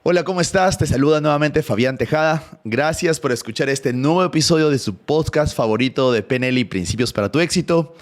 Hola, ¿cómo estás? Te saluda nuevamente Fabián Tejada. Gracias por escuchar este nuevo episodio de su podcast favorito de PNL y Principios para tu Éxito.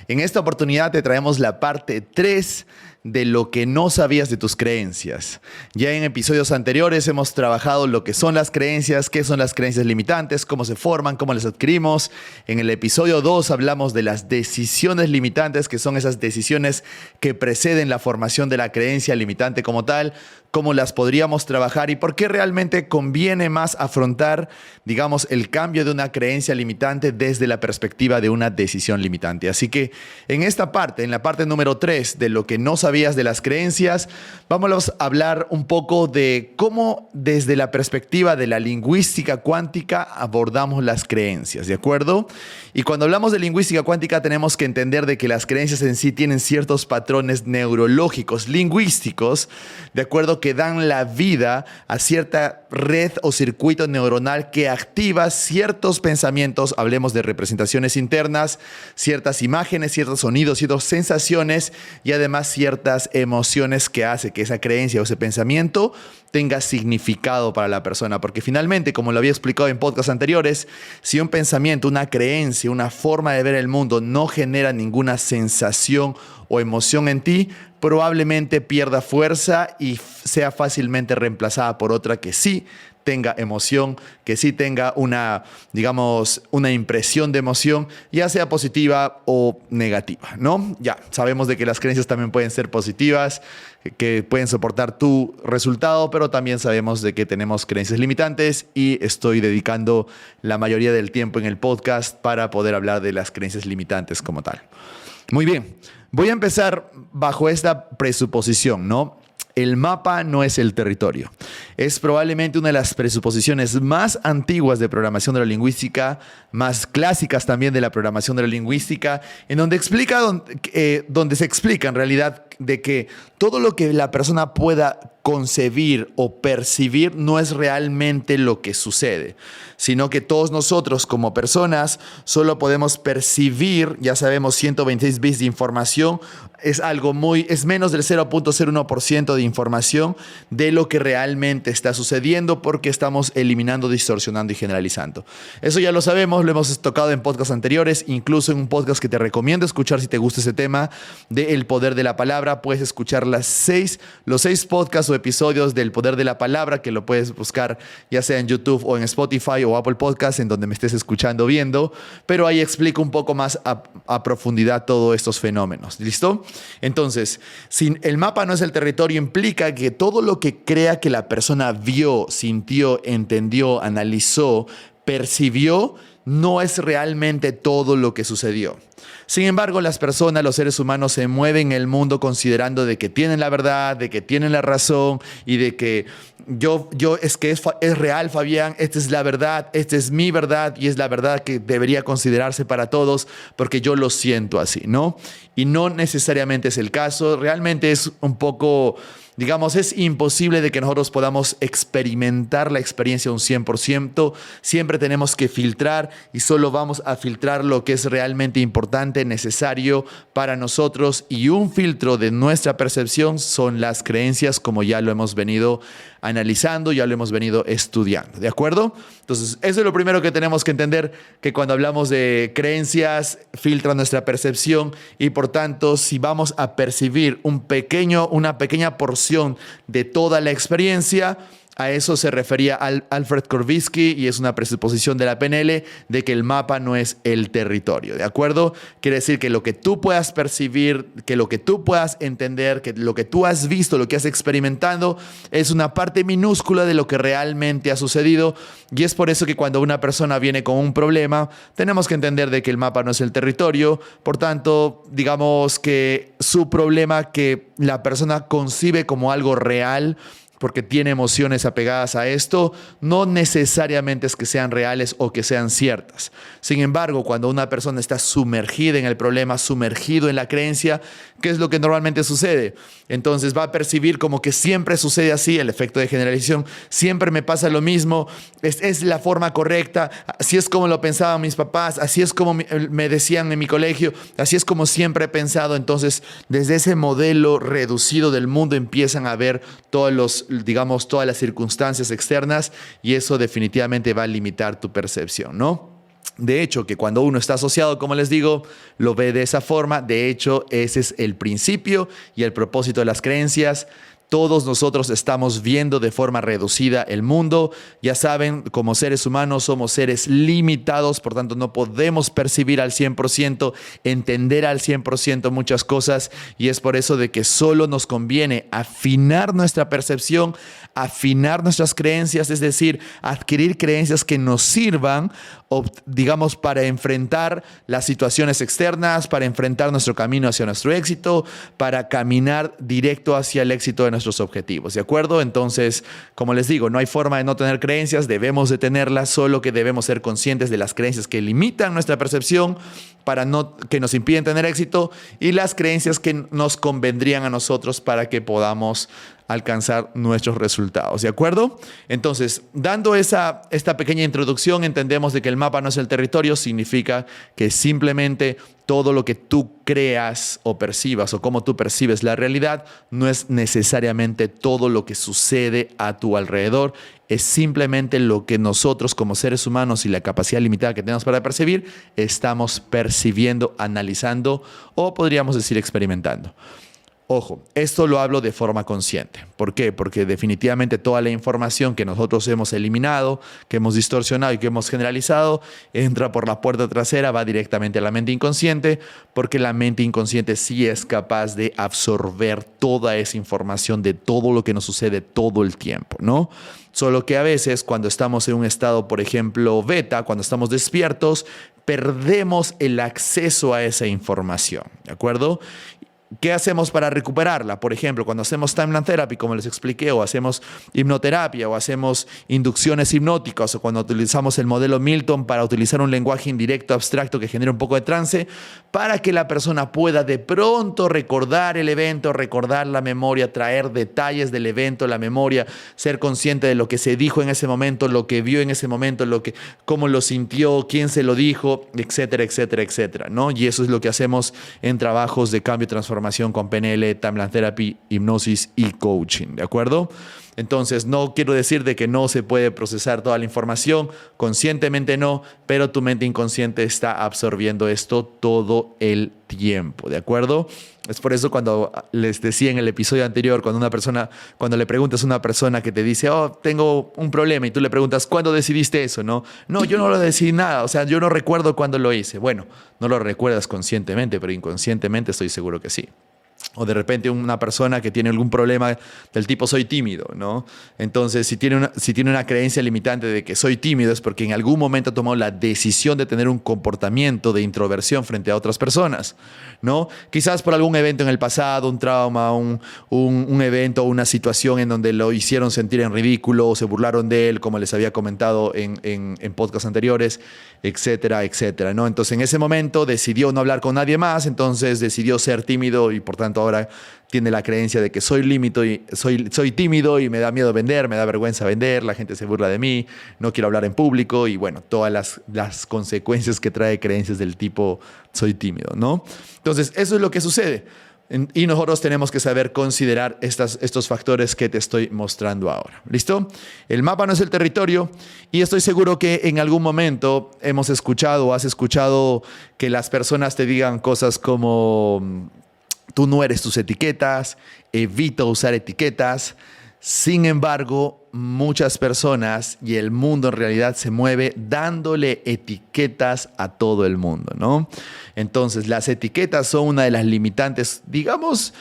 En esta oportunidad te traemos la parte 3 de lo que no sabías de tus creencias. Ya en episodios anteriores hemos trabajado lo que son las creencias, qué son las creencias limitantes, cómo se forman, cómo las adquirimos. En el episodio 2 hablamos de las decisiones limitantes, que son esas decisiones que preceden la formación de la creencia limitante como tal, cómo las podríamos trabajar y por qué realmente conviene más afrontar, digamos, el cambio de una creencia limitante desde la perspectiva de una decisión limitante. Así que en esta parte, en la parte número 3 de lo que no sabías de las creencias, vamos a hablar un poco de cómo desde la perspectiva de la lingüística cuántica abordamos las creencias, ¿de acuerdo? Y cuando hablamos de lingüística cuántica tenemos que entender de que las creencias en sí tienen ciertos patrones neurológicos, lingüísticos, de acuerdo, que dan la vida a cierta red o circuito neuronal que activa ciertos pensamientos, hablemos de representaciones internas, ciertas imágenes, ciertos sonidos, ciertas sensaciones y además ciertas emociones que hace que esa creencia o ese pensamiento tenga significado para la persona. Porque finalmente, como lo había explicado en podcasts anteriores, si un pensamiento, una creencia, una forma de ver el mundo no genera ninguna sensación o emoción en ti, probablemente pierda fuerza y sea fácilmente reemplazada por otra que sí tenga emoción, que sí tenga una, digamos, una impresión de emoción, ya sea positiva o negativa, ¿no? Ya sabemos de que las creencias también pueden ser positivas, que pueden soportar tu resultado, pero también sabemos de que tenemos creencias limitantes y estoy dedicando la mayoría del tiempo en el podcast para poder hablar de las creencias limitantes como tal. Muy bien, voy a empezar bajo esta presuposición, ¿no? El mapa no es el territorio. Es probablemente una de las presuposiciones más antiguas de programación de la lingüística, más clásicas también de la programación de la lingüística, en donde donde se explica en realidad de que todo lo que la persona pueda concebir o percibir no es realmente lo que sucede, sino que todos nosotros como personas solo podemos percibir, ya sabemos, 126 bits de información, es menos del 0.01% de información de lo que realmente está sucediendo porque estamos eliminando, distorsionando y generalizando. Eso ya lo sabemos, lo hemos tocado en podcasts anteriores, incluso en un podcast que te recomiendo escuchar si te gusta ese tema de El Poder de la Palabra. Puedes escuchar los 6 podcasts o episodios del Poder de la Palabra, que lo puedes buscar ya sea en YouTube o en Spotify o Apple Podcasts, en donde me estés escuchando o viendo, pero ahí explico un poco más a profundidad todos estos fenómenos. ¿Listo? Entonces, si el mapa no es el territorio, implica que todo lo que crea que la persona vio, sintió, entendió, analizó, percibió, no es realmente todo lo que sucedió. Sin embargo, las personas, los seres humanos se mueven en el mundo considerando de que tienen la verdad, de que tienen la razón y de que es real, Fabián, esta es la verdad, esta es mi verdad y es la verdad que debería considerarse para todos porque yo lo siento así, ¿no? Y no necesariamente es el caso, realmente es un poco, digamos, es imposible de que nosotros podamos experimentar la experiencia un 100%. Siempre tenemos que filtrar y solo vamos a filtrar lo que es realmente importante, necesario para nosotros. Y un filtro de nuestra percepción son las creencias, como ya lo hemos venido analizando, ya lo hemos venido estudiando. ¿De acuerdo? Entonces, eso es lo primero que tenemos que entender, que cuando hablamos de creencias, filtra nuestra percepción y por tanto, si vamos a percibir una pequeña porción de toda la experiencia, a eso se refería Alfred Korzybski y es una presuposición de la PNL de que el mapa no es el territorio, ¿de acuerdo? Quiere decir que lo que tú puedas percibir, que lo que tú puedas entender, que lo que tú has visto, lo que has experimentado, es una parte minúscula de lo que realmente ha sucedido y es por eso que cuando una persona viene con un problema, tenemos que entender de que el mapa no es el territorio, por tanto, digamos que su problema que la persona concibe como algo real, porque tiene emociones apegadas a esto, no necesariamente es que sean reales o que sean ciertas. Sin embargo, cuando una persona está sumergida en el problema, sumergido en la creencia, ¿qué es lo que normalmente sucede? Entonces va a percibir como que siempre sucede así, el efecto de generalización, siempre me pasa lo mismo, es la forma correcta, así es como lo pensaban mis papás, así es como me decían en mi colegio, así es como siempre he pensado. Entonces, desde ese modelo reducido del mundo empiezan a ver todos digamos, todas las circunstancias externas y eso definitivamente va a limitar tu percepción, ¿no? De hecho, que cuando uno está asociado, como les digo, lo ve de esa forma. De hecho, ese es el principio y el propósito de las creencias. Todos nosotros estamos viendo de forma reducida el mundo. Ya saben, como seres humanos somos seres limitados, por tanto no podemos percibir al 100%, entender al 100% muchas cosas y es por eso de que solo nos conviene afinar nuestra percepción, afinar nuestras creencias, es decir, adquirir creencias que nos sirvan, digamos, para enfrentar las situaciones externas, para enfrentar nuestro camino hacia nuestro éxito, para caminar directo hacia el éxito de nuestros objetivos, ¿de acuerdo? Entonces, como les digo, no hay forma de no tener creencias, debemos de tenerlas, solo que debemos ser conscientes de las creencias que limitan nuestra percepción que nos impiden tener éxito y las creencias que nos convendrían a nosotros para que podamos alcanzar nuestros resultados, ¿de acuerdo? Entonces, dando esta pequeña introducción, entendemos de que el mapa no es el territorio, significa que simplemente todo lo que tú creas o percibas o cómo tú percibes la realidad no es necesariamente todo lo que sucede a tu alrededor, es simplemente lo que nosotros como seres humanos y la capacidad limitada que tenemos para percibir, estamos percibiendo, analizando o podríamos decir experimentando. Ojo, esto lo hablo de forma consciente. ¿Por qué? Porque definitivamente toda la información que nosotros hemos eliminado, que hemos distorsionado y que hemos generalizado, entra por la puerta trasera, va directamente a la mente inconsciente, porque la mente inconsciente sí es capaz de absorber toda esa información de todo lo que nos sucede todo el tiempo, ¿no? Solo que a veces cuando estamos en un estado, por ejemplo, beta, cuando estamos despiertos, perdemos el acceso a esa información, ¿de acuerdo? ¿Qué hacemos para recuperarla? Por ejemplo, cuando hacemos Timeline Therapy, como les expliqué, o hacemos hipnoterapia, o hacemos inducciones hipnóticas, o cuando utilizamos el modelo Milton para utilizar un lenguaje indirecto, abstracto, que genera un poco de trance, para que la persona pueda de pronto recordar el evento, recordar la memoria, traer detalles del evento, la memoria, ser consciente de lo que se dijo en ese momento, lo que vio en ese momento, cómo lo sintió, quién se lo dijo, etcétera, etcétera, etcétera, ¿no? Y eso es lo que hacemos en trabajos de cambio y transformación con PNL, Timeline Therapy, hipnosis y coaching, ¿de acuerdo? Entonces, no quiero decir de que no se puede procesar toda la información, conscientemente no, pero tu mente inconsciente está absorbiendo esto todo el tiempo, ¿de acuerdo? Es por eso cuando les decía en el episodio anterior, cuando le preguntas a una persona que te dice, oh, tengo un problema, y tú le preguntas, ¿cuándo decidiste eso? No, yo no lo decidí nada, o sea, yo no recuerdo cuándo lo hice. Bueno, no lo recuerdas conscientemente, pero inconscientemente estoy seguro que sí. O de repente una persona que tiene algún problema del tipo soy tímido, ¿no? Entonces, si tiene una creencia limitante de que soy tímido es porque en algún momento ha tomado la decisión de tener un comportamiento de introversión frente a otras personas, ¿no? Quizás por algún evento en el pasado, un trauma, un evento o una situación en donde lo hicieron sentir en ridículo o se burlaron de él, como les había comentado en podcasts anteriores, etcétera, etcétera, ¿no? Entonces, en ese momento decidió no hablar con nadie más, entonces decidió ser tímido y por tanto ahora tiene la creencia de que soy tímido y me da miedo vender, me da vergüenza vender, la gente se burla de mí, no quiero hablar en público y bueno, todas las consecuencias que trae creencias del tipo soy tímido, ¿no? Entonces, eso es lo que sucede. Y nosotros tenemos que saber considerar estos factores que te estoy mostrando ahora. ¿Listo? El mapa no es el territorio y estoy seguro que en algún momento hemos escuchado o has escuchado que las personas te digan cosas como tú no eres tus etiquetas, evita usar etiquetas. Sin embargo, muchas personas y el mundo en realidad se mueve dándole etiquetas a todo el mundo, ¿no? Entonces, las etiquetas son una de las limitantes, digamos,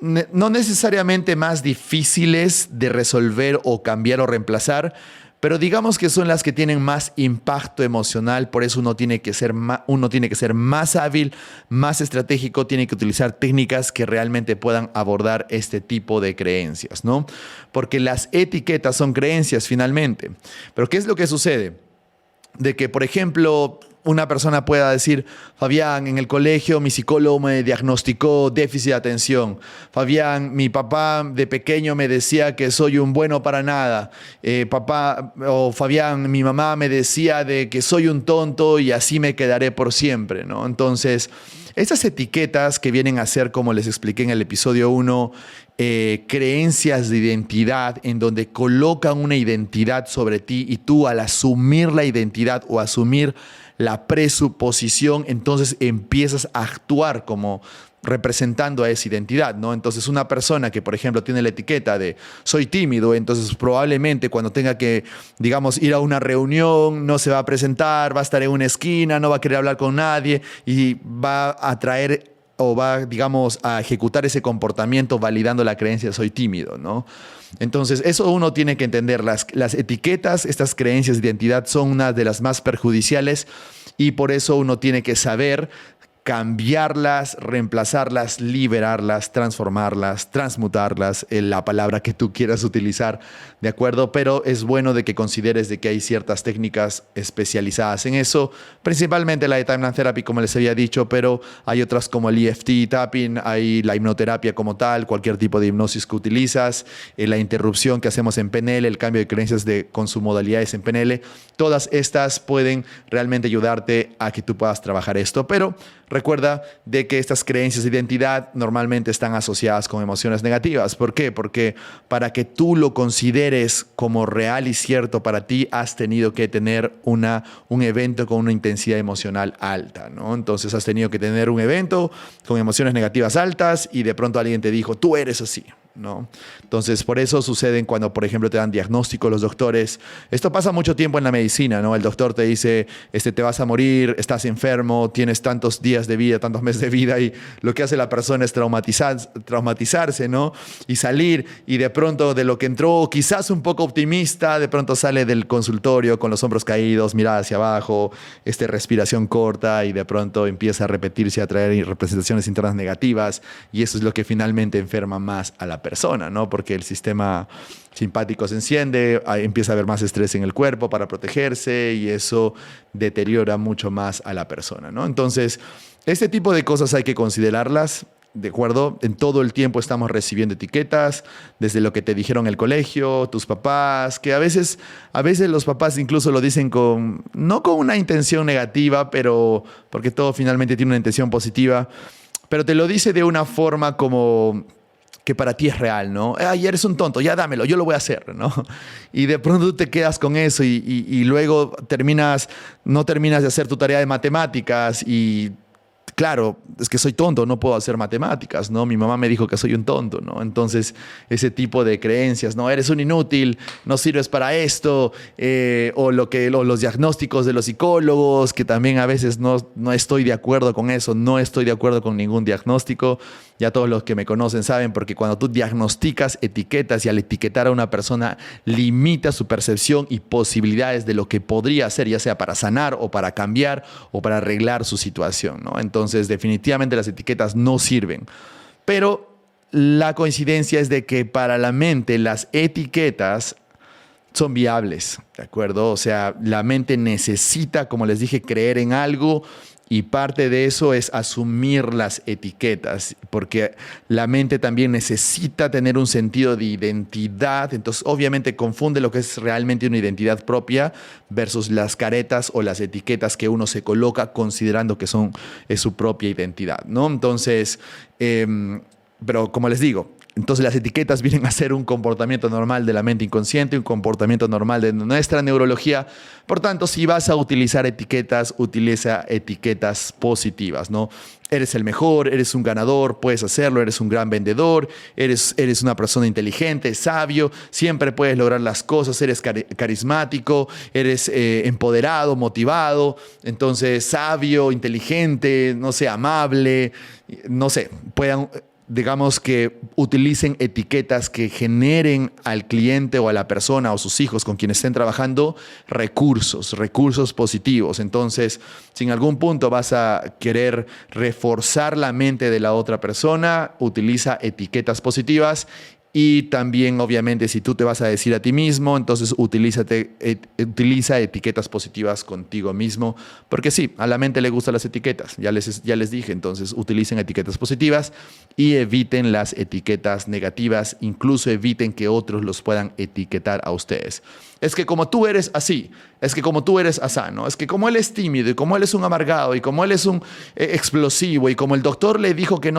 no necesariamente más difíciles de resolver o cambiar o reemplazar, pero digamos que son las que tienen más impacto emocional, por eso uno tiene que ser más hábil, más estratégico, tiene que utilizar técnicas que realmente puedan abordar este tipo de creencias, ¿no? Porque las etiquetas son creencias finalmente. Pero ¿qué es lo que sucede? De que, por ejemplo, una persona pueda decir, Fabián, en el colegio mi psicólogo me diagnosticó déficit de atención. Fabián, mi papá de pequeño me decía que soy un bueno para nada. Papá, o Fabián, mi mamá me decía de que soy un tonto y así me quedaré por siempre, ¿no? Entonces, estas etiquetas que vienen a ser, como les expliqué en el episodio 1, creencias de identidad en donde colocan una identidad sobre ti y tú al asumir la identidad o asumir la presuposición, entonces empiezas a actuar como representando a esa identidad, ¿no? Entonces una persona que, por ejemplo, tiene la etiqueta de soy tímido, entonces probablemente cuando tenga que, digamos, ir a una reunión, no se va a presentar, va a estar en una esquina, no va a querer hablar con nadie y va a traer o va, digamos, a ejecutar ese comportamiento validando la creencia de soy tímido, ¿no? Entonces, eso uno tiene que entender. Las etiquetas, estas creencias de identidad son una de las más perjudiciales y por eso uno tiene que saber cambiarlas, reemplazarlas, liberarlas, transformarlas, transmutarlas, la palabra que tú quieras utilizar, ¿de acuerdo? Pero es bueno de que consideres de que hay ciertas técnicas especializadas en eso, principalmente la de Timeline Therapy, como les había dicho, pero hay otras como el EFT Tapping, hay la hipnoterapia como tal, cualquier tipo de hipnosis que utilizas, la interrupción que hacemos en PNL, el cambio de creencias con sus modalidades en PNL, todas estas pueden realmente ayudarte a que tú puedas trabajar esto, pero recuerda de que estas creencias de identidad normalmente están asociadas con emociones negativas. ¿Por qué? Porque para que tú lo consideres como real y cierto para ti, has tenido que tener un evento con una intensidad emocional alta, ¿no? Entonces has tenido que tener un evento con emociones negativas altas y de pronto alguien te dijo, tú eres así, ¿no? Entonces, por eso suceden cuando, por ejemplo, te dan diagnóstico los doctores. Esto pasa mucho tiempo en la medicina, ¿no? El doctor te dice, te vas a morir, estás enfermo, tienes tantos días de vida, tantos meses de vida, y lo que hace la persona es traumatizarse, ¿no? Y salir, y de pronto de lo que entró, quizás un poco optimista, de pronto sale del consultorio con los hombros caídos, mirada hacia abajo, respiración corta, y de pronto empieza a repetirse, a traer representaciones internas negativas, y eso es lo que finalmente enferma más a la persona, ¿no? Porque el sistema simpático se enciende, empieza a haber más estrés en el cuerpo para protegerse y eso deteriora mucho más a la persona, ¿no? Entonces, este tipo de cosas hay que considerarlas, ¿de acuerdo? En todo el tiempo estamos recibiendo etiquetas, desde lo que te dijeron en el colegio, tus papás, que a veces los papás incluso lo dicen no con una intención negativa, pero porque todo finalmente tiene una intención positiva, pero te lo dice de una forma como que para ti es real, ¿no? Ay, eres un tonto, ya dámelo, yo lo voy a hacer, ¿no? Y de pronto te quedas con eso y luego no terminas de hacer tu tarea de matemáticas y claro, es que soy tonto, no puedo hacer matemáticas, ¿no? Mi mamá me dijo que soy un tonto, ¿no? Entonces, ese tipo de creencias, ¿no? Eres un inútil, no sirves para esto, o los diagnósticos de los psicólogos, que también a veces no estoy de acuerdo con eso, no estoy de acuerdo con ningún diagnóstico. Ya todos los que me conocen saben, porque cuando tú diagnosticas, etiquetas y al etiquetar a una persona, limita su percepción y posibilidades de lo que podría hacer, ya sea para sanar o para cambiar o para arreglar su situación, ¿no? Entonces, definitivamente las etiquetas no sirven. Pero la coincidencia es de que para la mente las etiquetas son viables, ¿de acuerdo? O sea, la mente necesita, como les dije, creer en algo. Y parte de eso es asumir las etiquetas, porque la mente también necesita tener un sentido de identidad. Entonces, obviamente, confunde lo que es realmente una identidad propia versus las caretas o las etiquetas que uno se coloca considerando que es su propia identidad, ¿no? Entonces, pero como les digo, entonces las etiquetas vienen a ser un comportamiento normal de la mente inconsciente, un comportamiento normal de nuestra neurología. Por tanto, si vas a utilizar etiquetas, utiliza etiquetas positivas, ¿no? Eres el mejor, eres un ganador, puedes hacerlo, eres un gran vendedor, eres una persona inteligente, sabio, siempre puedes lograr las cosas, eres carismático, eres empoderado, motivado, entonces sabio, inteligente, no sé, amable, no sé, digamos que utilicen etiquetas que generen al cliente o a la persona o sus hijos con quienes estén trabajando recursos positivos. Entonces, si en algún punto vas a querer reforzar la mente de la otra persona, utiliza etiquetas positivas Y también, obviamente, si tú te vas a decir a ti mismo, entonces utiliza etiquetas positivas contigo mismo. Porque sí, a la mente le gustan las etiquetas. Ya les dije, entonces utilicen etiquetas positivas y eviten las etiquetas negativas. Incluso eviten que otros los puedan etiquetar a ustedes. Es que como tú eres así, es que como tú eres asá, ¿no? Es que como él es tímido y como él es un amargado y como él es un explosivo y como el doctor le dijo que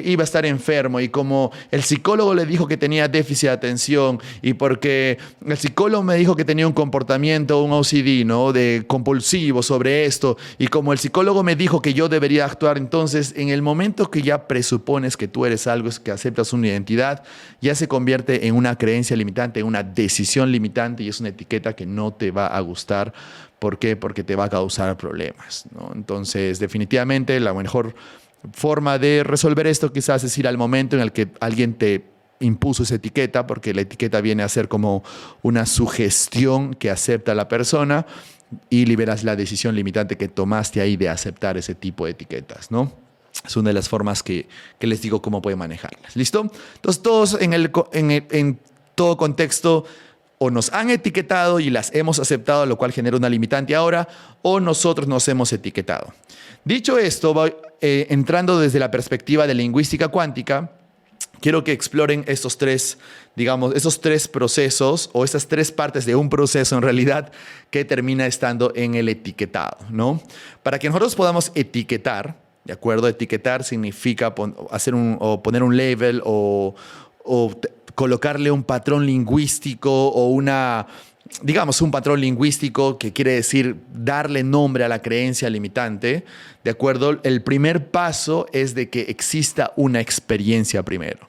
iba a estar enfermo y como el psicólogo le dijo que tenía déficit de atención y porque el psicólogo me dijo que tenía un comportamiento, un OCD, ¿no? De compulsivo sobre esto y como el psicólogo me dijo que yo debería actuar, entonces en el momento que ya presupones que tú eres algo, es que aceptas una identidad, ya se convierte en una creencia limitante, en una decisión limitante y es una etiqueta que no te va a gustar. ¿Por qué? Porque te va a causar problemas, ¿no? Entonces, definitivamente la mejor forma de resolver esto quizás es ir al momento en el que alguien te impuso esa etiqueta, porque la etiqueta viene a ser como una sugestión que acepta la persona y liberas la decisión limitante que tomaste ahí de aceptar ese tipo de etiquetas, ¿no? Es una de las formas que les digo cómo pueden manejarlas. ¿Listo? Entonces, todos en todo contexto o nos han etiquetado y las hemos aceptado, lo cual genera una limitante ahora, o nosotros nos hemos etiquetado. Dicho esto, voy entrando desde la perspectiva de lingüística cuántica, quiero que exploren estos tres procesos o estas tres partes de un proceso en realidad que termina estando en el etiquetado, ¿no? Para que nosotros podamos etiquetar, ¿de acuerdo? Etiquetar significa poner un label o colocarle un patrón lingüístico o un patrón lingüístico que quiere decir darle nombre a la creencia limitante, ¿de acuerdo? El primer paso es de que exista una experiencia primero.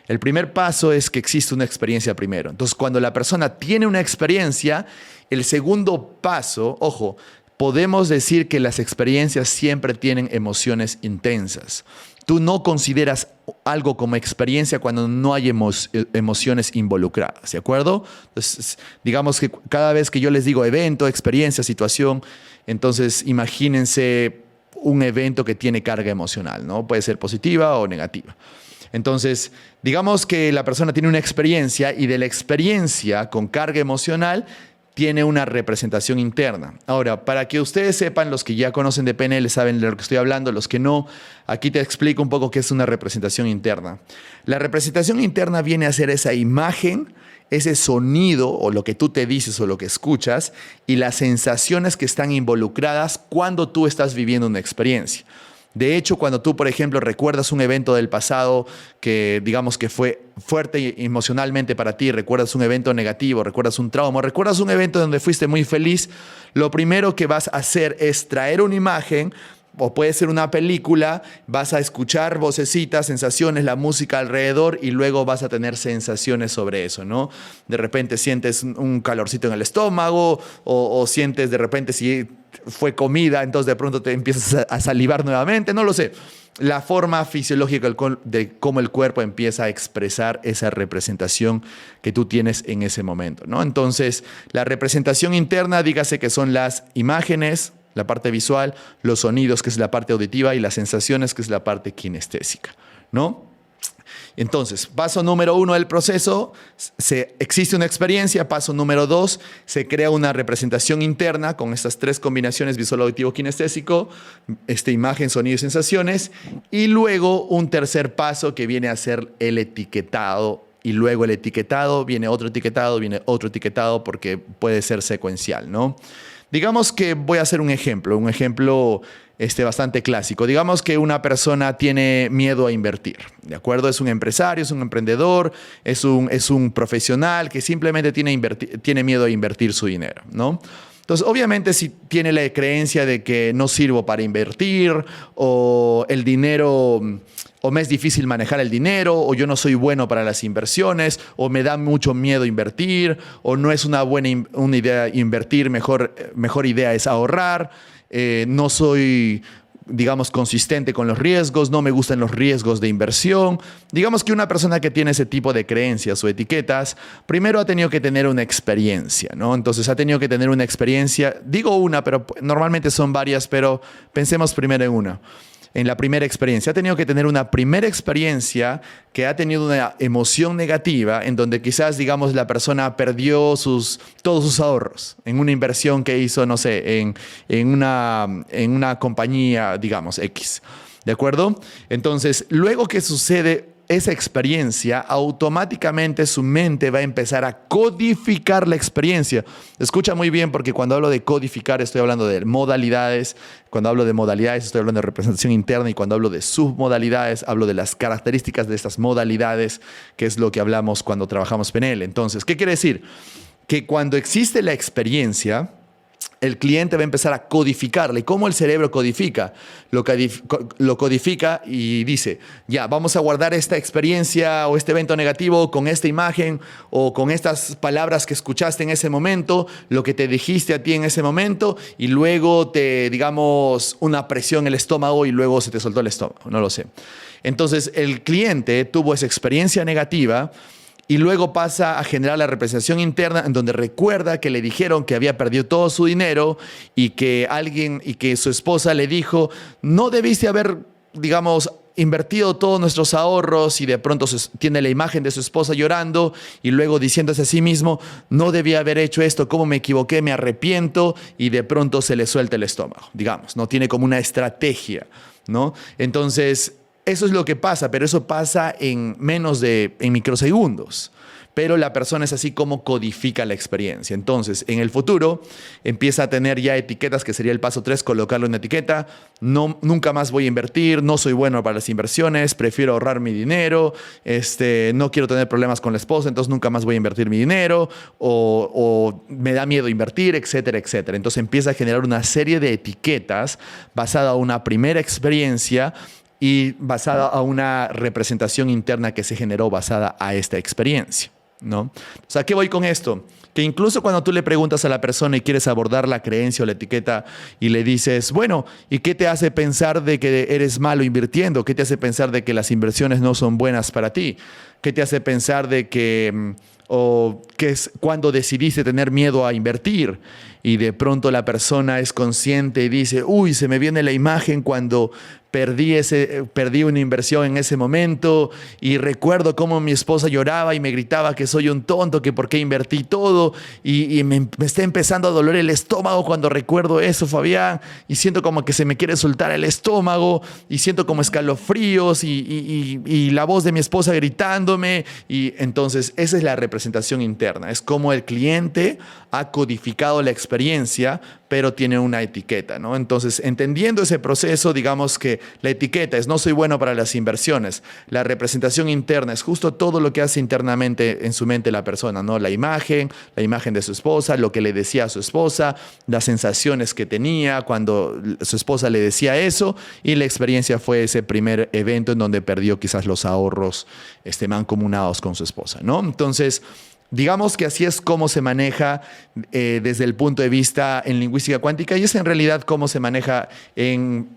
El primer paso es que exista una experiencia primero. Entonces, cuando la persona tiene una experiencia, el segundo paso, ojo, podemos decir que las experiencias siempre tienen emociones intensas. Tú no consideras algo como experiencia cuando no hay emociones involucradas, ¿de acuerdo? Entonces, digamos que cada vez que yo les digo evento, experiencia, situación, entonces imagínense un evento que tiene carga emocional, ¿no? Puede ser positiva o negativa. Entonces, digamos que la persona tiene una experiencia y de la experiencia con carga emocional tiene una representación interna. Ahora, para que ustedes sepan, los que ya conocen de PNL saben de lo que estoy hablando, los que no, aquí te explico un poco qué es una representación interna. La representación interna viene a ser esa imagen, ese sonido o lo que tú te dices o lo que escuchas y las sensaciones que están involucradas cuando tú estás viviendo una experiencia. De hecho, cuando tú, por ejemplo, recuerdas un evento del pasado que digamos que fue fuerte emocionalmente para ti, recuerdas un evento negativo, recuerdas un trauma, recuerdas un evento donde fuiste muy feliz, lo primero que vas a hacer es traer una imagen, o puede ser una película, vas a escuchar vocecitas, sensaciones, la música alrededor y luego vas a tener sensaciones sobre eso, ¿no? De repente sientes un calorcito en el estómago o sientes de repente si fue comida, entonces de pronto te empiezas a salivar nuevamente, no lo sé. La forma fisiológica de cómo el cuerpo empieza a expresar esa representación que tú tienes en ese momento, ¿no? Entonces, la representación interna, dígase que son las imágenes, la parte visual, los sonidos, que es la parte auditiva, y las sensaciones, que es la parte kinestésica, ¿no? Entonces, paso número 1 del proceso, existe una experiencia. Paso número 2, se crea una representación interna con estas tres combinaciones: visual, auditivo, kinestésico, imagen, sonido y sensaciones. Y luego un tercer paso que viene a ser el etiquetado. Y luego el etiquetado, viene otro etiquetado, porque puede ser secuencial, ¿no? Digamos que voy a hacer un ejemplo bastante clásico. Digamos que una persona tiene miedo a invertir, ¿de acuerdo? Es un empresario, es un emprendedor, es un profesional que simplemente tiene miedo a invertir su dinero, ¿no? Entonces, obviamente, si tiene la creencia de que no sirvo para invertir, o el dinero, o me es difícil manejar el dinero, o yo no soy bueno para las inversiones, o me da mucho miedo invertir, o no es una idea invertir, mejor idea es ahorrar, no soy, digamos, consistente con los riesgos, no me gustan los riesgos de inversión. Digamos que una persona que tiene ese tipo de creencias o etiquetas, primero ha tenido que tener una experiencia, ¿no? Entonces ha tenido que tener una experiencia, digo una, pero normalmente son varias, pero pensemos primero en una. en la primera experiencia. Ha tenido que tener una primera experiencia que ha tenido una emoción negativa en donde quizás, digamos, la persona perdió todos sus ahorros en una inversión que hizo, no sé, en una compañía, digamos, X. ¿De acuerdo? Entonces, luego que sucede esa experiencia, automáticamente su mente va a empezar a codificar la experiencia. Escucha muy bien, porque cuando hablo de codificar estoy hablando de modalidades, cuando hablo de modalidades estoy hablando de representación interna, y cuando hablo de submodalidades hablo de las características de estas modalidades, que es lo que hablamos cuando trabajamos PNL. Entonces, ¿qué quiere decir? Que cuando existe la experiencia, el cliente va a empezar a codificarla. ¿Y cómo el cerebro codifica? Lo codifica y dice, ya, vamos a guardar esta experiencia o este evento negativo con esta imagen o con estas palabras que escuchaste en ese momento, lo que te dijiste a ti en ese momento, y luego digamos, una presión en el estómago y luego se te soltó el estómago. No lo sé. Entonces, el cliente tuvo esa experiencia negativa y luego pasa a generar la representación interna en donde recuerda que le dijeron que había perdido todo su dinero y que su esposa le dijo, no debiste haber, digamos, invertido todos nuestros ahorros, y de pronto tiene la imagen de su esposa llorando y luego diciéndose a sí mismo, no debía haber hecho esto, cómo me equivoqué, me arrepiento, y de pronto se le suelta el estómago, digamos, no tiene como una estrategia, ¿no? Entonces, eso es lo que pasa, pero eso pasa en microsegundos. Pero la persona es así como codifica la experiencia. Entonces, en el futuro, empieza a tener ya etiquetas, que sería el paso 3, colocarlo en etiqueta. No, nunca más voy a invertir, no soy bueno para las inversiones, prefiero ahorrar mi dinero, no quiero tener problemas con la esposa, entonces nunca más voy a invertir mi dinero, o me da miedo invertir, etcétera, etcétera. Entonces empieza a generar una serie de etiquetas basada en una primera experiencia y basada a una representación interna que se generó basada a esta experiencia, ¿no? O sea, ¿qué voy con esto? Que incluso cuando tú le preguntas a la persona y quieres abordar la creencia o la etiqueta y le dices, bueno, ¿y qué te hace pensar de que eres malo invirtiendo? ¿Qué te hace pensar de que las inversiones no son buenas para ti? ¿Qué te hace pensar de que es cuando decidiste tener miedo a invertir? Y de pronto la persona es consciente y dice, uy, se me viene la imagen cuando perdí una inversión en ese momento, y recuerdo cómo mi esposa lloraba y me gritaba que soy un tonto, que por qué invertí todo, y me está empezando a doler el estómago cuando recuerdo eso, Fabián, y siento como que se me quiere soltar el estómago, y siento como escalofríos y la voz de mi esposa gritándome. Y entonces esa es la representación interna, es como el cliente ha codificado la experiencia, pero tiene una etiqueta, ¿no? Entonces, entendiendo ese proceso, digamos que la etiqueta es no soy bueno para las inversiones. La representación interna es justo todo lo que hace internamente en su mente la persona, ¿no? La imagen de su esposa, lo que le decía a su esposa, las sensaciones que tenía cuando su esposa le decía eso, y la experiencia fue ese primer evento en donde perdió quizás los ahorros mancomunados con su esposa, ¿no? Entonces, digamos que así es como se maneja desde el punto de vista en lingüística cuántica, y es en realidad cómo se maneja en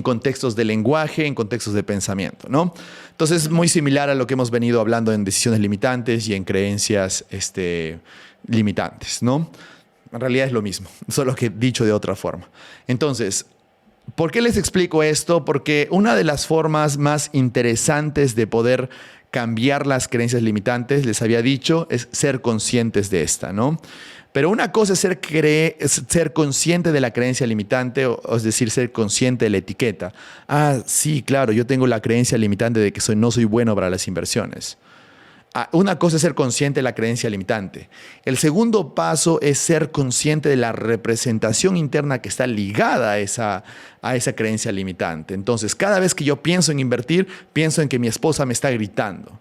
contextos de lenguaje, en contextos de pensamiento, ¿no? Entonces es muy similar a lo que hemos venido hablando en decisiones limitantes y en creencias limitantes, ¿no? En realidad es lo mismo, solo que dicho de otra forma. Entonces, ¿por qué les explico esto? Porque una de las formas más interesantes de poder cambiar las creencias limitantes, les había dicho, es ser conscientes de esta, ¿no? Pero una cosa es ser consciente de la creencia limitante, es decir, ser consciente de la etiqueta. Ah, sí, claro, yo tengo la creencia limitante de que no soy bueno para las inversiones. Una cosa es ser consciente de la creencia limitante. El segundo paso es ser consciente de la representación interna que está ligada a esa creencia limitante. Entonces, cada vez que yo pienso en invertir, pienso en que mi esposa me está gritando.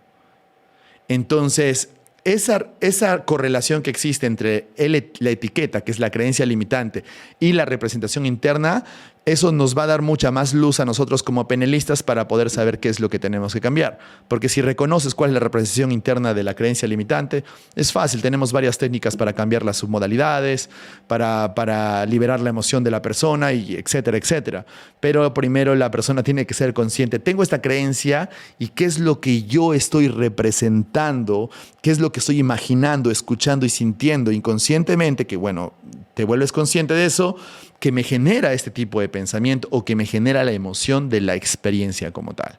Entonces, esa correlación que existe entre la etiqueta, que es la creencia limitante, y la representación interna, eso nos va a dar mucha más luz a nosotros como penelistas para poder saber qué es lo que tenemos que cambiar. Porque si reconoces cuál es la representación interna de la creencia limitante, es fácil. Tenemos varias técnicas para cambiar las submodalidades, para liberar la emoción de la persona, y etcétera, etcétera. Pero primero la persona tiene que ser consciente. Tengo esta creencia y qué es lo que yo estoy representando, qué es lo que estoy imaginando, escuchando y sintiendo inconscientemente, que bueno, te vuelves consciente de eso. que me genera este tipo de pensamiento o que me genera la emoción de la experiencia como tal,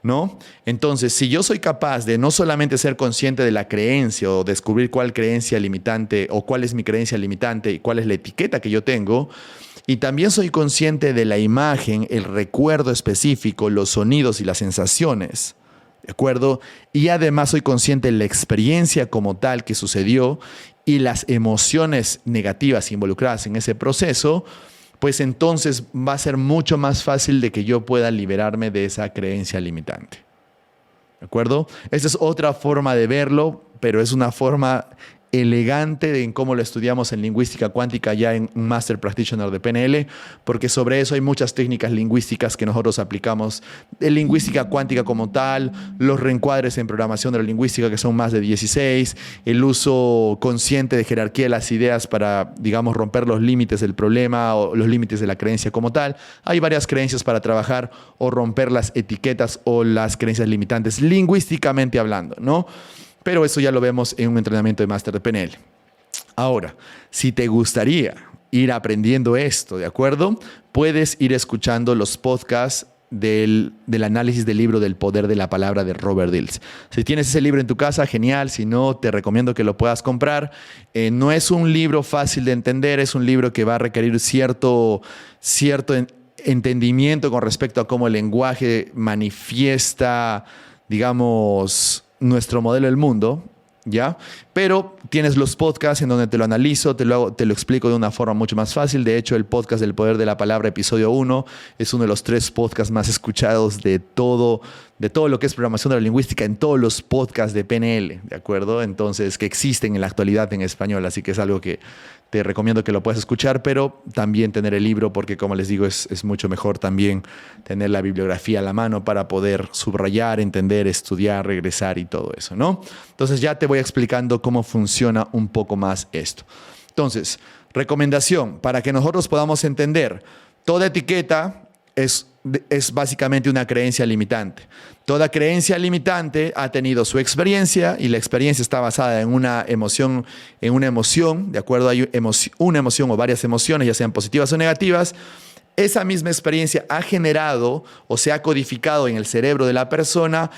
¿no? Entonces, si yo soy capaz de no solamente ser consciente de la creencia o descubrir cuál creencia limitante o cuál es mi creencia limitante y cuál es la etiqueta que yo tengo, y también soy consciente de la imagen, el recuerdo específico, los sonidos y las sensaciones, ¿de acuerdo? Y además soy consciente de la experiencia como tal que sucedió y las emociones negativas involucradas en ese proceso, pues entonces va a ser mucho más fácil de que yo pueda liberarme de esa creencia limitante. ¿De acuerdo? Esa es otra forma de verlo, pero es una forma elegante en cómo lo estudiamos en lingüística cuántica ya en un Master Practitioner de PNL, porque sobre eso hay muchas técnicas lingüísticas que nosotros aplicamos de lingüística cuántica como tal, los reencuadres en programación de la lingüística que son más de 16, el uso consciente de jerarquía de las ideas para, digamos, romper los límites del problema o los límites de la creencia como tal. Hay varias creencias para trabajar o romper las etiquetas o las creencias limitantes lingüísticamente hablando, ¿no? Pero eso ya lo vemos en un entrenamiento de máster de PNL. Ahora, si te gustaría ir aprendiendo esto, ¿de acuerdo? Puedes ir escuchando los podcasts del análisis del libro del poder de la palabra de Robert Dills. Si tienes ese libro en tu casa, genial. Si no, te recomiendo que lo puedas comprar. No es un libro fácil de entender, es un libro que va a requerir cierto entendimiento con respecto a cómo el lenguaje manifiesta, digamos, nuestro modelo del mundo, ¿ya? Pero tienes los podcasts en donde te lo analizo, te lo explico de una forma mucho más fácil. De hecho, el podcast del poder de la palabra, episodio 1, es uno de los 3 podcasts más escuchados de todo lo que es programación de la lingüística en todos los podcasts de PNL, ¿de acuerdo? Entonces, que existen en la actualidad en español, así que es algo que te recomiendo que lo puedas escuchar, pero también tener el libro, porque como les digo, es mucho mejor también tener la bibliografía a la mano para poder subrayar, entender, estudiar, regresar y todo eso, ¿no? Entonces ya te voy explicando cómo funciona un poco más esto. Entonces, recomendación, para que nosotros podamos entender, toda etiqueta es básicamente una creencia limitante. Toda creencia limitante ha tenido su experiencia y la experiencia está basada en una emoción, ¿de acuerdo? Hay una emoción o varias emociones, ya sean positivas o negativas. Esa misma experiencia ha generado o se ha codificado en el cerebro de la persona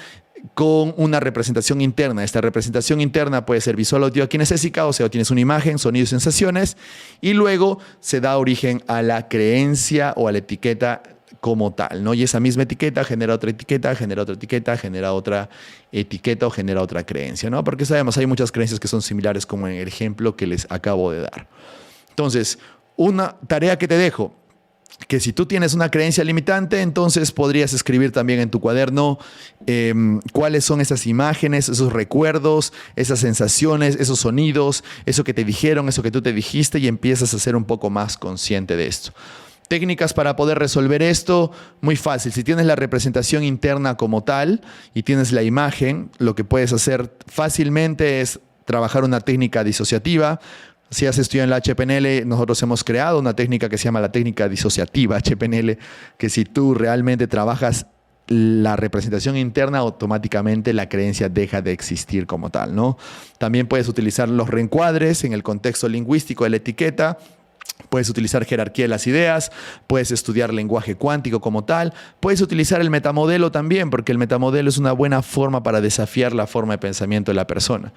con una representación interna. Esta representación interna puede ser visual, auditiva, kinestésica, o sea, tienes una imagen, sonidos y sensaciones, y luego se da origen a la creencia o a la etiqueta como tal, ¿no? Y esa misma etiqueta genera otra etiqueta, genera otra etiqueta, genera otra etiqueta o genera otra creencia, ¿no? Porque sabemos, hay muchas creencias que son similares, como en el ejemplo que les acabo de dar. Entonces, una tarea que te dejo, que si tú tienes una creencia limitante, entonces podrías escribir también en tu cuaderno cuáles son esas imágenes, esos recuerdos, esas sensaciones, esos sonidos, eso que te dijeron, eso que tú te dijiste, y empiezas a ser un poco más consciente de esto. Técnicas para poder resolver esto, muy fácil. Si tienes la representación interna como tal y tienes la imagen, lo que puedes hacer fácilmente es trabajar una técnica disociativa. Si has estudiado en la HPNL, nosotros hemos creado una técnica que se llama la técnica disociativa HPNL, que si tú realmente trabajas la representación interna, automáticamente la creencia deja de existir como tal, ¿no? También puedes utilizar los reencuadres en el contexto lingüístico de la etiqueta. Puedes utilizar jerarquía de las ideas, puedes estudiar lenguaje cuántico como tal, puedes utilizar el metamodelo también, porque el metamodelo es una buena forma para desafiar la forma de pensamiento de la persona.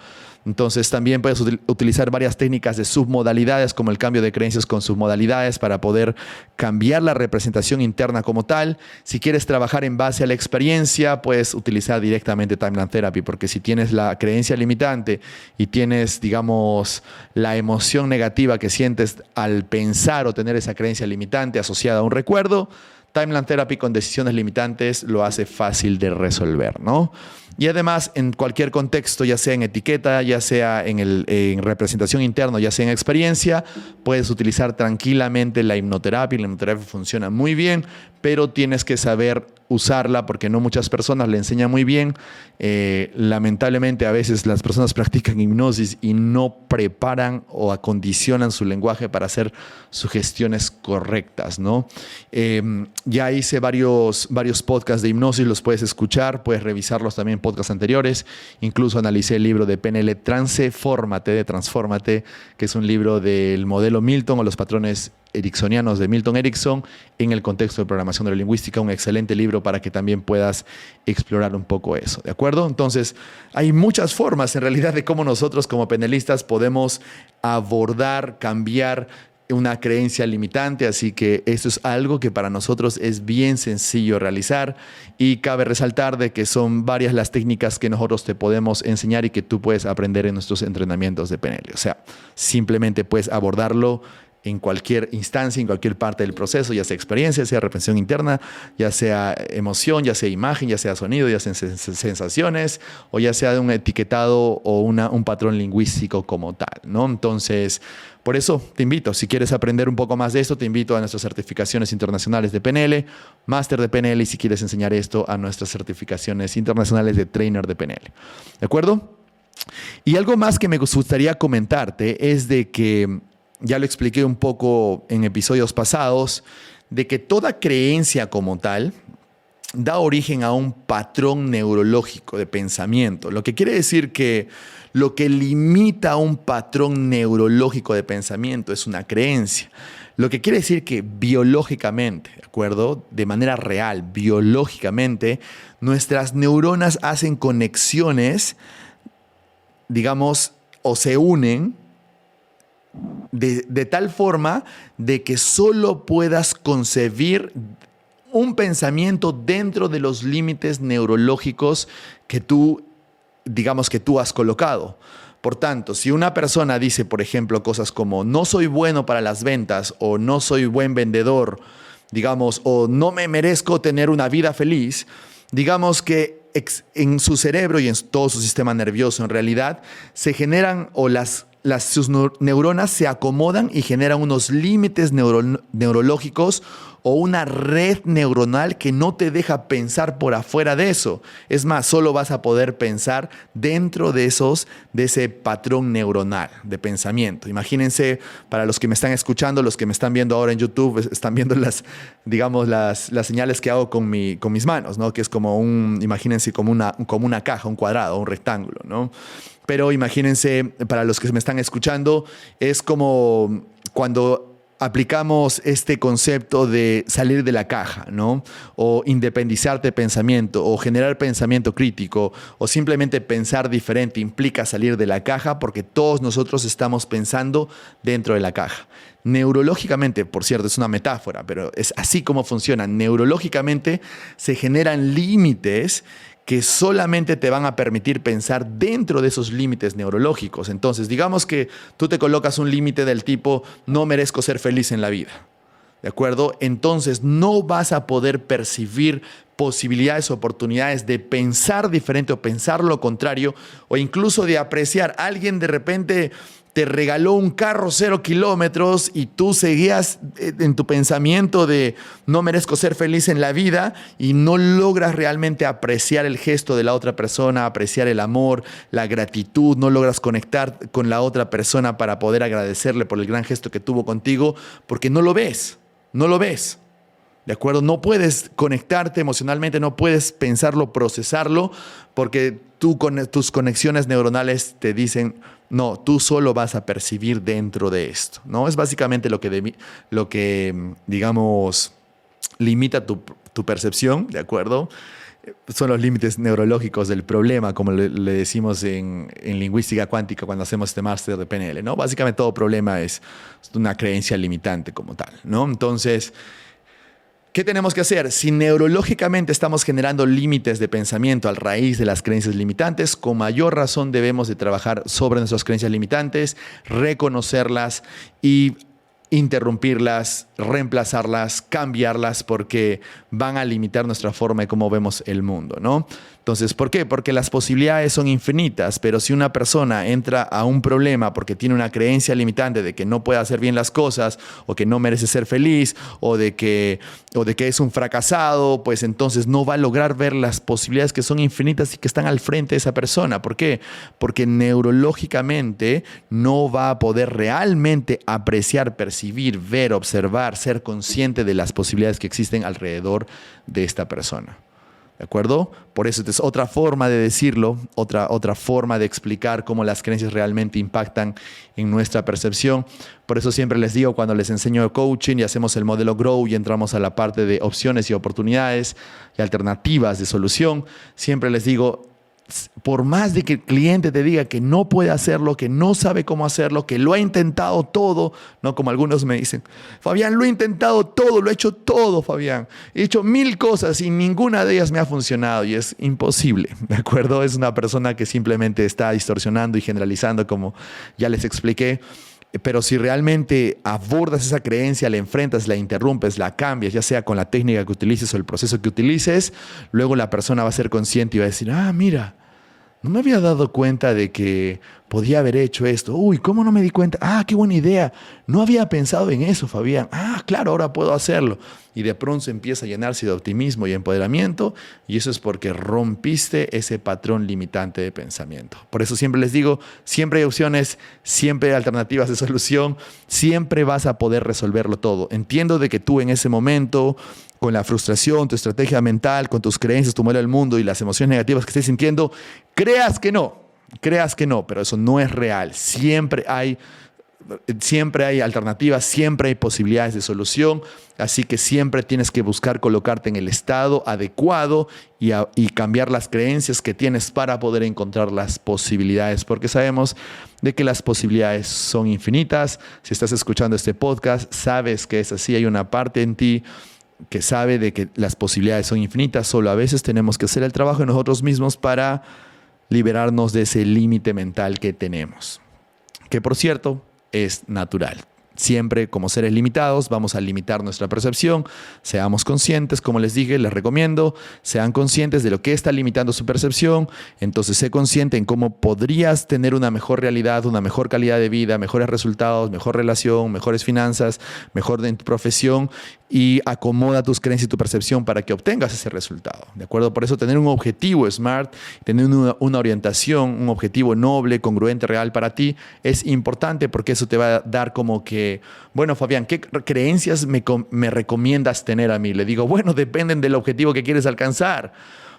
Entonces también puedes utilizar varias técnicas de submodalidades, como el cambio de creencias con submodalidades, para poder cambiar la representación interna como tal. Si quieres trabajar en base a la experiencia, puedes utilizar directamente Timeline Therapy, porque si tienes la creencia limitante y tienes, digamos, la emoción negativa que sientes al pensar o tener esa creencia limitante asociada a un recuerdo, Timeline Therapy con decisiones limitantes lo hace fácil de resolver, ¿no? Y además, en cualquier contexto, ya sea en etiqueta, ya sea en representación interna, ya sea en experiencia, puedes utilizar tranquilamente la hipnoterapia. La hipnoterapia funciona muy bien, pero tienes que saber usarla porque no muchas personas le enseñan muy bien. Lamentablemente a veces las personas practican hipnosis y no preparan o acondicionan su lenguaje para hacer sugestiones correctas, ¿no? Ya hice varios podcasts de hipnosis, los puedes escuchar, puedes revisarlos también en podcasts anteriores. Incluso analicé el libro de PNL Transfórmate, que es un libro del modelo Milton o los patrones ericksonianos de Milton Erickson en el contexto de programación neurolingüística, un excelente libro para que también puedas explorar un poco eso, ¿de acuerdo? Entonces, hay muchas formas en realidad de cómo nosotros como penelistas podemos abordar, cambiar una creencia limitante, así que esto es algo que para nosotros es bien sencillo realizar y cabe resaltar de que son varias las técnicas que nosotros te podemos enseñar y que tú puedes aprender en nuestros entrenamientos de PNL. O sea, simplemente puedes abordarlo en cualquier instancia, en cualquier parte del proceso, ya sea experiencia, sea reflexión interna, ya sea emoción, ya sea imagen, ya sea sonido, ya sea sensaciones, o ya sea de un etiquetado o un patrón lingüístico como tal, ¿no? Entonces, por eso te invito, si quieres aprender un poco más de esto, te invito a nuestras certificaciones internacionales de PNL, máster de PNL, y si quieres enseñar esto, a nuestras certificaciones internacionales de trainer de PNL. ¿De acuerdo? Y algo más que me gustaría comentarte es de que ya lo expliqué un poco en episodios pasados, de que toda creencia como tal da origen a un patrón neurológico de pensamiento, lo que quiere decir que lo que limita a un patrón neurológico de pensamiento es una creencia. Lo que quiere decir que biológicamente, ¿de acuerdo? De manera real, biológicamente, nuestras neuronas hacen conexiones, digamos, o se unen de tal forma de que solo puedas concebir un pensamiento dentro de los límites neurológicos que tú, digamos, que tú has colocado. Por tanto, si una persona dice, por ejemplo, cosas como no soy bueno para las ventas o no soy buen vendedor, digamos, o no me merezco tener una vida feliz, digamos que en su cerebro y en todo su sistema nervioso en realidad se generan sus neuronas se acomodan y generan unos límites neurológicos o una red neuronal que no te deja pensar por afuera de eso. Es más, solo vas a poder pensar dentro de ese patrón neuronal de pensamiento. Imagínense, para los que me están escuchando, los que me están viendo ahora en YouTube, están viendo las señales que hago con mis manos, ¿no? Que es imagínense como una caja, un cuadrado, un rectángulo, ¿no? Pero imagínense, para los que me están escuchando, es como cuando aplicamos este concepto de salir de la caja, ¿no? O independizarte de pensamiento, o generar pensamiento crítico, o simplemente pensar diferente implica salir de la caja porque todos nosotros estamos pensando dentro de la caja. Neurológicamente, por cierto, es una metáfora, pero es así como funciona. Neurológicamente se generan límites que solamente te van a permitir pensar dentro de esos límites neurológicos. Entonces, digamos que tú te colocas un límite del tipo, no merezco ser feliz en la vida, ¿de acuerdo? Entonces, no vas a poder percibir posibilidades, oportunidades de pensar diferente o pensar lo contrario, o incluso de apreciar. Alguien de repente te regaló un carro 0 kilómetros y tú seguías en tu pensamiento de no merezco ser feliz en la vida y no logras realmente apreciar el gesto de la otra persona, apreciar el amor, la gratitud, no logras conectar con la otra persona para poder agradecerle por el gran gesto que tuvo contigo porque no lo ves, ¿de acuerdo? No puedes conectarte emocionalmente, no puedes pensarlo, procesarlo, porque tus conexiones neuronales te dicen, no, tú solo vas a percibir dentro de esto, ¿no? Es básicamente lo que digamos, limita tu percepción, ¿de acuerdo? Son los límites neurológicos del problema, como le decimos en lingüística cuántica cuando hacemos este máster de PNL, ¿no? Básicamente todo problema es una creencia limitante como tal, ¿no? Entonces, ¿qué tenemos que hacer? Si neurológicamente estamos generando límites de pensamiento a raíz de las creencias limitantes, con mayor razón debemos de trabajar sobre nuestras creencias limitantes, reconocerlas y interrumpirlas, reemplazarlas, cambiarlas, porque van a limitar nuestra forma de cómo vemos el mundo, ¿no? Entonces, ¿por qué? Porque las posibilidades son infinitas, pero si una persona entra a un problema porque tiene una creencia limitante de que no puede hacer bien las cosas, o que no merece ser feliz, o de que es un fracasado, pues entonces no va a lograr ver las posibilidades que son infinitas y que están al frente de esa persona. ¿Por qué? Porque neurológicamente no va a poder realmente apreciar, percibir, ver, observar, ser consciente de las posibilidades que existen alrededor de esta persona. ¿De acuerdo? Por eso es otra forma de decirlo, otra forma de explicar cómo las creencias realmente impactan en nuestra percepción. Por eso siempre les digo, cuando les enseño coaching y hacemos el modelo Grow y entramos a la parte de opciones y oportunidades y alternativas de solución, siempre les digo, por más de que el cliente te diga que no puede hacerlo, que no sabe cómo hacerlo, que lo ha intentado todo, no como algunos me dicen, Fabián, lo he intentado todo, lo he hecho todo, Fabián. He hecho 1000 cosas y ninguna de ellas me ha funcionado, y es imposible, ¿de acuerdo? Es una persona que simplemente está distorsionando y generalizando, como ya les expliqué. Pero si realmente abordas esa creencia, la enfrentas, la interrumpes, la cambias, ya sea con la técnica que utilices o el proceso que utilices, luego la persona va a ser consciente y va a decir, mira, no me había dado cuenta de que podía haber hecho esto. Uy, ¿cómo no me di cuenta? Qué buena idea. No había pensado en eso, Fabián. Claro, ahora puedo hacerlo. Y de pronto se empieza a llenarse de optimismo y empoderamiento, y eso es porque rompiste ese patrón limitante de pensamiento. Por eso siempre les digo, siempre hay opciones, siempre hay alternativas de solución, siempre vas a poder resolverlo todo. Entiendo de que tú en ese momento, con la frustración, tu estrategia mental, con tus creencias, tu modelo del mundo y las emociones negativas que estés sintiendo, creas que no, pero eso no es real. Siempre hay alternativas, siempre hay posibilidades de solución, así que siempre tienes que buscar colocarte en el estado adecuado y cambiar las creencias que tienes para poder encontrar las posibilidades, porque sabemos de que las posibilidades son infinitas. Si estás escuchando este podcast, sabes que es así, hay una parte en ti que sabe de que las posibilidades son infinitas, solo a veces tenemos que hacer el trabajo en nosotros mismos para liberarnos de ese límite mental que tenemos, que por cierto es natural. Siempre como seres limitados vamos a limitar nuestra percepción. Seamos conscientes, como les dije, les recomiendo, sean conscientes de lo que está limitando su percepción. Entonces sé consciente en cómo podrías tener una mejor realidad, una mejor calidad de vida, mejores resultados, mejor relación, mejores finanzas, mejor en tu profesión, y acomoda tus creencias y tu percepción para que obtengas ese resultado. ¿De acuerdo? Por eso tener un objetivo SMART, tener una orientación, un objetivo noble, congruente, real para ti es importante, porque eso te va a dar como que, bueno, Fabián, ¿qué creencias me recomiendas tener a mí? Le digo, bueno, dependen del objetivo que quieres alcanzar.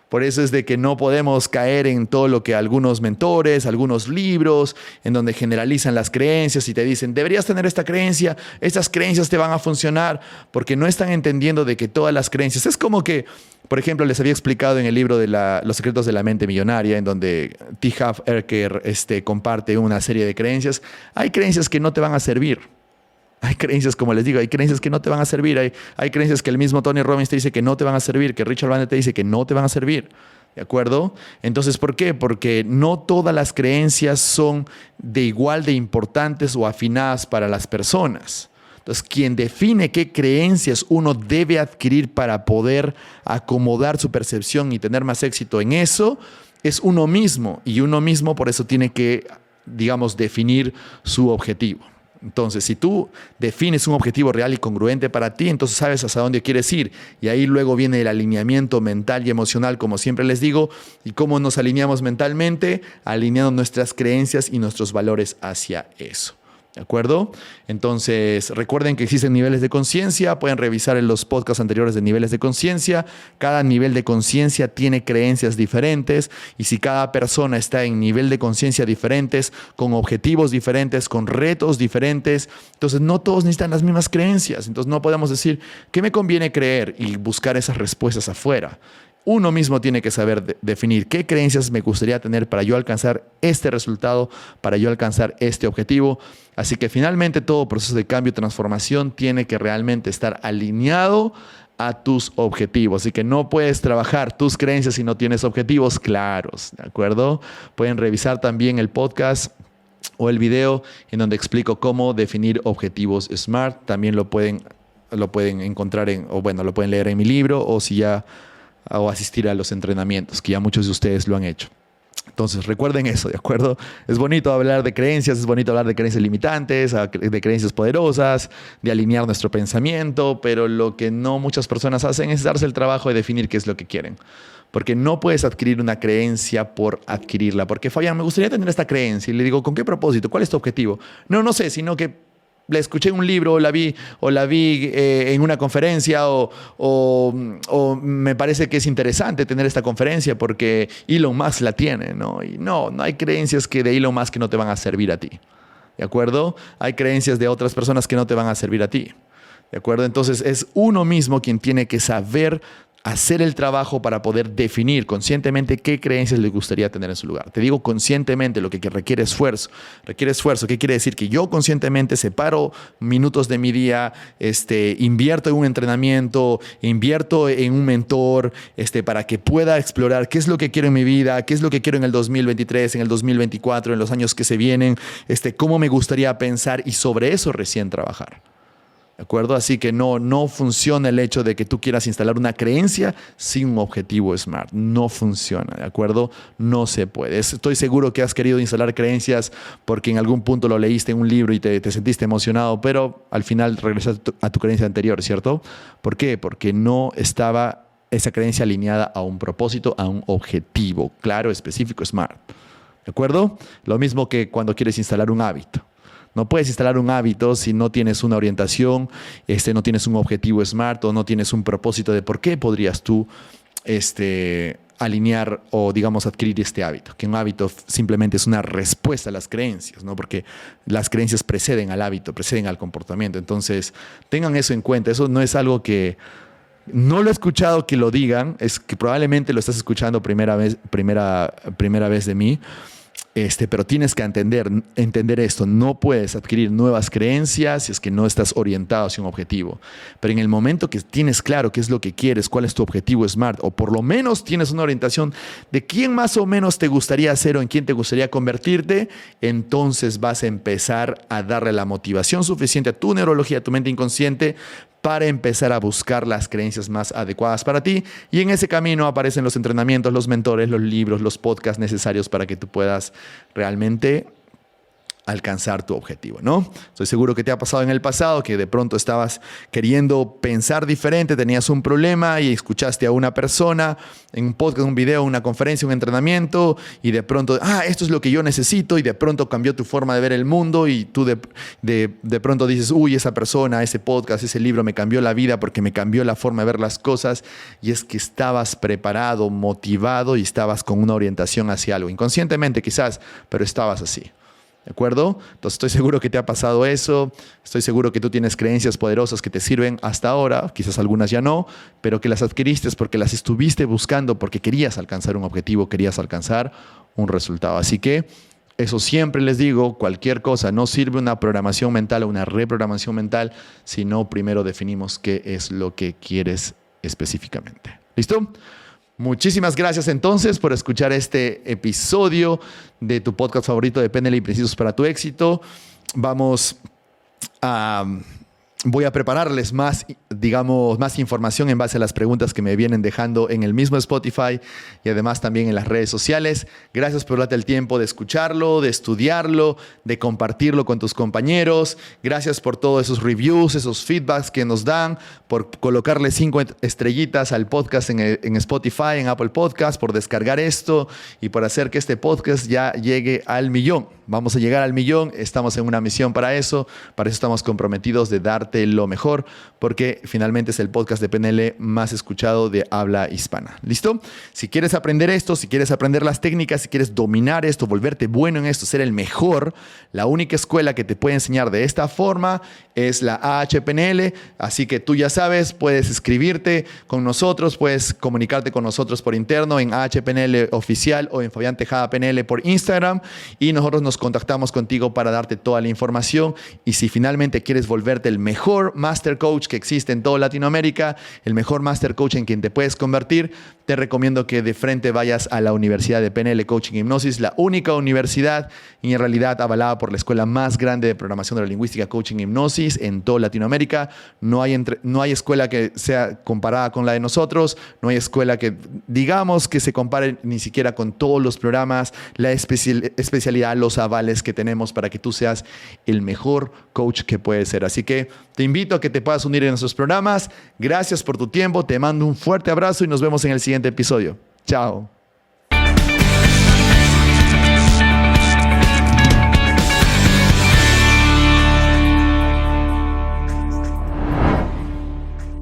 Por eso es de que no podemos caer en todo lo que algunos mentores, algunos libros, en donde generalizan las creencias y te dicen, deberías tener esta creencia, estas creencias te van a funcionar, porque no están entendiendo de que todas las creencias, es como que, por ejemplo, les había explicado en el libro de Los secretos de la mente millonaria, en donde T. Harv Eker comparte una serie de creencias. Hay creencias que no te van a servir. Hay creencias, como les digo, hay creencias que no te van a servir. Hay creencias que el mismo Tony Robbins te dice que no te van a servir, que Richard Bandler te dice que no te van a servir. ¿De acuerdo? Entonces, ¿por qué? Porque no todas las creencias son de igual de importantes o afinadas para las personas. Entonces, quien define qué creencias uno debe adquirir para poder acomodar su percepción y tener más éxito en eso es uno mismo. Y uno mismo por eso tiene que, digamos, definir su objetivo. Entonces, si tú defines un objetivo real y congruente para ti, entonces sabes hacia dónde quieres ir. Y ahí luego viene el alineamiento mental y emocional, como siempre les digo. ¿Y cómo nos alineamos mentalmente? Alineando nuestras creencias y nuestros valores hacia eso. ¿De acuerdo? Entonces, recuerden que existen niveles de conciencia. Pueden revisar en los podcasts anteriores de niveles de conciencia. Cada nivel de conciencia tiene creencias diferentes. Y si cada persona está en nivel de conciencia diferentes, con objetivos diferentes, con retos diferentes, entonces no todos necesitan las mismas creencias. Entonces no podemos decir, ¿qué me conviene creer? Y buscar esas respuestas afuera. Uno mismo tiene que saber definir qué creencias me gustaría tener para yo alcanzar este resultado, para yo alcanzar este objetivo. Así que finalmente todo proceso de cambio y transformación tiene que realmente estar alineado a tus objetivos. Así que no puedes trabajar tus creencias si no tienes objetivos claros, ¿de acuerdo? Pueden revisar también el podcast o el video en donde explico cómo definir objetivos SMART. También lo pueden encontrar lo pueden leer en mi libro o asistir a los entrenamientos, que ya muchos de ustedes lo han hecho. Entonces, recuerden eso, ¿de acuerdo? Es bonito hablar de creencias, es bonito hablar de creencias limitantes, de creencias poderosas, de alinear nuestro pensamiento, pero lo que no muchas personas hacen es darse el trabajo de definir qué es lo que quieren. Porque no puedes adquirir una creencia por adquirirla. Porque, Fabián, me gustaría tener esta creencia. Y le digo, ¿con qué propósito? ¿Cuál es tu objetivo? No sé, sino que la escuché en un libro, o la vi en una conferencia, o me parece que es interesante tener esta conferencia porque Elon Musk la tiene, ¿no? Y no hay creencias de Elon Musk que no te van a servir a ti, ¿de acuerdo? Hay creencias de otras personas que no te van a servir a ti, ¿de acuerdo? Entonces es uno mismo quien tiene que saber hacer el trabajo para poder definir conscientemente qué creencias le gustaría tener en su lugar. Te digo conscientemente, lo que requiere esfuerzo. Requiere esfuerzo. ¿Qué quiere decir? Que yo conscientemente separo minutos de mi día, invierto en un entrenamiento, invierto en un mentor, para que pueda explorar qué es lo que quiero en mi vida, qué es lo que quiero en el 2023, en el 2024, en los años que se vienen, cómo me gustaría pensar y sobre eso recién trabajar. ¿De acuerdo? Así que no funciona el hecho de que tú quieras instalar una creencia sin un objetivo SMART. No funciona, ¿de acuerdo? No se puede. Estoy seguro que has querido instalar creencias porque en algún punto lo leíste en un libro y te sentiste emocionado, pero al final regresas a tu creencia anterior, ¿cierto? ¿Por qué? Porque no estaba esa creencia alineada a un propósito, a un objetivo claro, específico, SMART. ¿De acuerdo? Lo mismo que cuando quieres instalar un hábito. No puedes instalar un hábito si no tienes una orientación, no tienes un objetivo SMART o no tienes un propósito de por qué podrías tú alinear o, digamos, adquirir este hábito. Que un hábito simplemente es una respuesta a las creencias, ¿no? Porque las creencias preceden al hábito, preceden al comportamiento. Entonces, tengan eso en cuenta. Eso no es algo que... No lo he escuchado que lo digan, es que probablemente lo estás escuchando primera vez de mí. Pero tienes que entender esto. No puedes adquirir nuevas creencias si es que no estás orientado hacia un objetivo. Pero en el momento que tienes claro qué es lo que quieres, cuál es tu objetivo SMART, o por lo menos tienes una orientación de quién más o menos te gustaría ser o en quién te gustaría convertirte, entonces vas a empezar a darle la motivación suficiente a tu neurología, a tu mente inconsciente, para empezar a buscar las creencias más adecuadas para ti. Y en ese camino aparecen los entrenamientos, los mentores, los libros, los podcasts necesarios para que tú puedas realmente alcanzar tu objetivo, ¿no? Estoy seguro que te ha pasado en el pasado que de pronto estabas queriendo pensar diferente, tenías un problema y escuchaste a una persona en un podcast, un video, una conferencia, un entrenamiento y de pronto, esto es lo que yo necesito y de pronto cambió tu forma de ver el mundo y tú de pronto dices, esa persona, ese podcast, ese libro me cambió la vida porque me cambió la forma de ver las cosas y es que estabas preparado, motivado y estabas con una orientación hacia algo, inconscientemente quizás, pero estabas así. ¿De acuerdo? Entonces estoy seguro que te ha pasado eso, estoy seguro que tú tienes creencias poderosas que te sirven hasta ahora, quizás algunas ya no, pero que las adquiriste porque las estuviste buscando, porque querías alcanzar un objetivo, querías alcanzar un resultado. Así que eso siempre les digo, cualquier cosa, no sirve una programación mental o una reprogramación mental si no primero definimos qué es lo que quieres específicamente. ¿Listo? Muchísimas gracias entonces por escuchar este episodio de tu podcast favorito de PNL y Principios para tu éxito. Voy a prepararles más información en base a las preguntas que me vienen dejando en el mismo Spotify y además también en las redes sociales. Gracias por darte el tiempo de escucharlo, de estudiarlo, de compartirlo con tus compañeros. Gracias por todos esos reviews, esos feedbacks que nos dan, por colocarle 5 estrellitas al podcast en Spotify, en Apple Podcast, por descargar esto y por hacer que este podcast ya llegue al 1,000,000. Vamos a llegar al 1,000,000, estamos en una misión para eso estamos comprometidos de darte lo mejor, porque finalmente es el podcast de PNL más escuchado de habla hispana. ¿Listo? Si quieres aprender esto, si quieres aprender las técnicas, si quieres dominar esto, volverte bueno en esto, ser el mejor, la única escuela que te puede enseñar de esta forma es la AHPNL, así que tú ya sabes, puedes escribirte con nosotros, puedes comunicarte con nosotros por interno en AHPNL Oficial o en Fabián Tejada PNL por Instagram y nosotros nos contactamos contigo para darte toda la información y si finalmente quieres volverte el mejor mejor Master Coach que existe en toda Latinoamérica, el mejor Master Coach en quien te puedes convertir, te recomiendo que de frente vayas a la Universidad de PNL Coaching Hipnosis, la única universidad y en realidad avalada por la escuela más grande de programación de la lingüística Coaching Hipnosis en toda Latinoamérica. No hay escuela que sea comparada con la de nosotros, no hay escuela que digamos que se compare ni siquiera con todos los programas, la especialidad, los avales que tenemos para que tú seas el mejor coach que puedes ser. Así que te invito a que te puedas unir en nuestros programas. Gracias por tu tiempo, te mando un fuerte abrazo y nos vemos en el siguiente episodio. Chao.